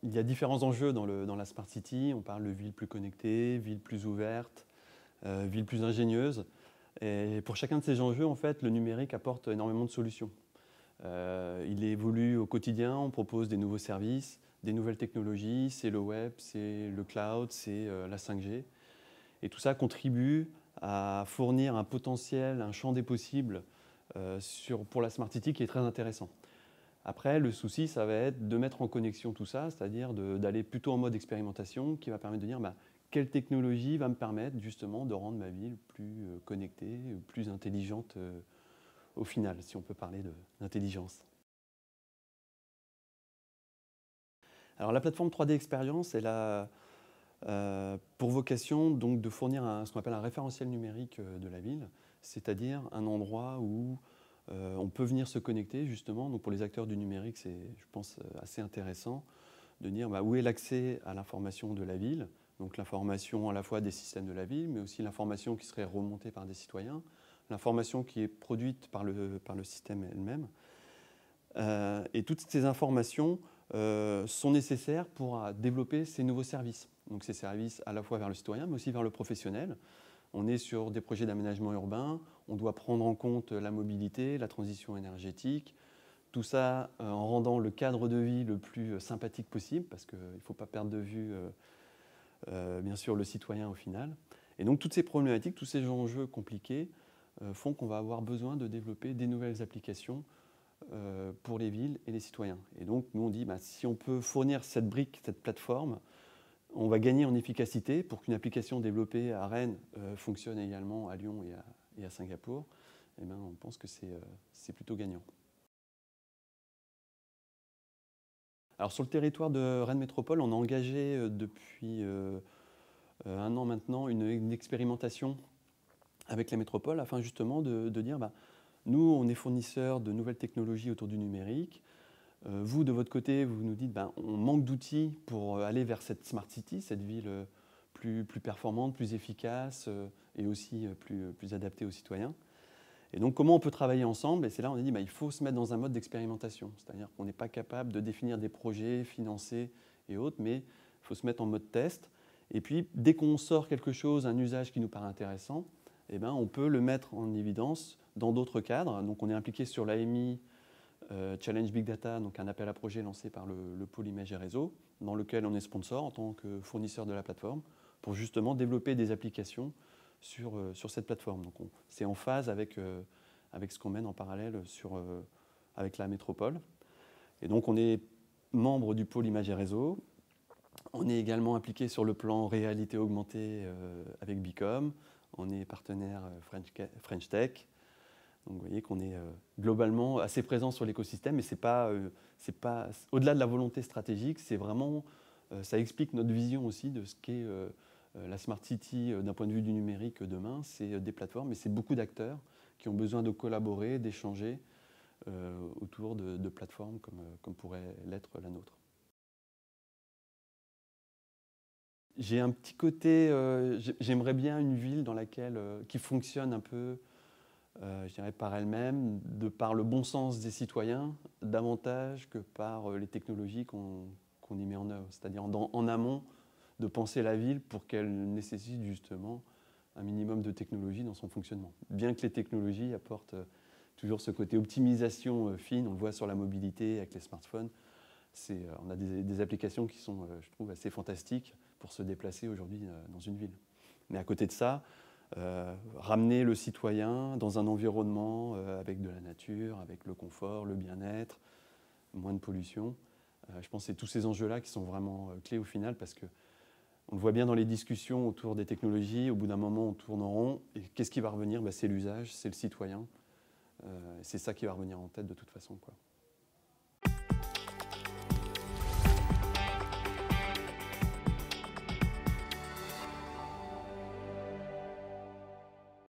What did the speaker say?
il y a différents enjeux dans la Smart City. On parle de villes plus connectées, villes plus ouvertes, villes plus ingénieuses. Et pour chacun de ces enjeux, en fait, le numérique apporte énormément de solutions. Il évolue au quotidien, on propose des nouveaux services, des nouvelles technologies, c'est le web, c'est le cloud, c'est la 5G. Et tout ça contribue à fournir un potentiel, un champ des possibles pour la Smart City qui est très intéressant. Après, le souci, ça va être de mettre en connexion tout ça, c'est-à-dire d'aller plutôt en mode expérimentation qui va permettre de dire quelle technologie va me permettre justement de rendre ma ville plus connectée, plus intelligente au final, si on peut parler d'intelligence. Alors la plateforme 3D Experience, elle a pour vocation donc, de fournir ce qu'on appelle un référentiel numérique de la ville, c'est-à-dire un endroit où on peut venir se connecter justement. Donc pour les acteurs du numérique, c'est, je pense, assez intéressant de dire où est l'accès à l'information de la ville, donc l'information à la fois des systèmes de la ville, mais aussi l'information qui serait remontée par des citoyens, l'information qui est produite par le système elle-même. Et toutes ces informations sont nécessaires pour développer ces nouveaux services. Donc ces services à la fois vers le citoyen, mais aussi vers le professionnel. On est sur des projets d'aménagement urbain, on doit prendre en compte la mobilité, la transition énergétique, tout ça en rendant le cadre de vie le plus sympathique possible, parce qu'il ne faut pas perdre de vue, bien sûr, le citoyen au final. Et donc toutes ces problématiques, tous ces enjeux compliqués font qu'on va avoir besoin de développer des nouvelles applications pour les villes et les citoyens. Et donc nous on dit, si on peut fournir cette brique, cette plateforme, on va gagner en efficacité pour qu'une application développée à Rennes fonctionne également à Lyon et à Singapour. Et on pense que c'est plutôt gagnant. Alors sur le territoire de Rennes Métropole, on a engagé depuis un an maintenant une expérimentation avec la métropole afin justement de dire nous, on est fournisseurs de nouvelles technologies autour du numérique. Vous, de votre côté, vous nous dites on manque d'outils pour aller vers cette Smart City, cette ville plus performante, plus efficace et aussi plus adaptée aux citoyens. Et donc, comment on peut travailler ensemble? Et c'est là on a dit il faut se mettre dans un mode d'expérimentation. C'est-à-dire qu'on n'est pas capable de définir des projets financés et autres, mais il faut se mettre en mode test. Et puis, dès qu'on sort quelque chose, un usage qui nous paraît intéressant, on peut le mettre en évidence dans d'autres cadres. Donc, on est impliqué sur l'AMI Challenge Big Data, donc un appel à projet lancé par le pôle Images et Réseaux, dans lequel on est sponsor en tant que fournisseur de la plateforme, pour justement développer des applications sur cette plateforme. Donc c'est en phase avec ce qu'on mène en parallèle avec la métropole. Et donc on est membre du pôle Images et Réseaux. On est également impliqué sur le plan réalité augmentée avec Bicom. On est partenaire French Tech. Donc vous voyez qu'on est globalement assez présent sur l'écosystème, mais c'est pas au-delà de la volonté stratégique, c'est vraiment, ça explique notre vision aussi de ce qu'est la Smart City d'un point de vue du numérique demain. C'est des plateformes, mais c'est beaucoup d'acteurs qui ont besoin de collaborer, d'échanger autour de plateformes comme pourrait l'être la nôtre. J'ai un petit côté, j'aimerais bien une ville dans laquelle, qui fonctionne un peu je dirais par elle-même, de par le bon sens des citoyens, davantage que par les technologies qu'on y met en œuvre. C'est-à-dire en amont, de penser la ville pour qu'elle nécessite justement un minimum de technologie dans son fonctionnement. Bien que les technologies apportent toujours ce côté optimisation fine, on le voit sur la mobilité avec les smartphones, on a des applications qui sont, je trouve, assez fantastiques pour se déplacer aujourd'hui dans une ville. Mais à côté de ça, ramener le citoyen dans un environnement avec de la nature, avec le confort, le bien-être, moins de pollution. Je pense que c'est tous ces enjeux-là qui sont vraiment clés au final parce que on le voit bien dans les discussions autour des technologies, au bout d'un moment on tourne en rond et qu'est-ce qui va revenir? C'est l'usage, c'est le citoyen. C'est ça qui va revenir en tête de toute façon, quoi.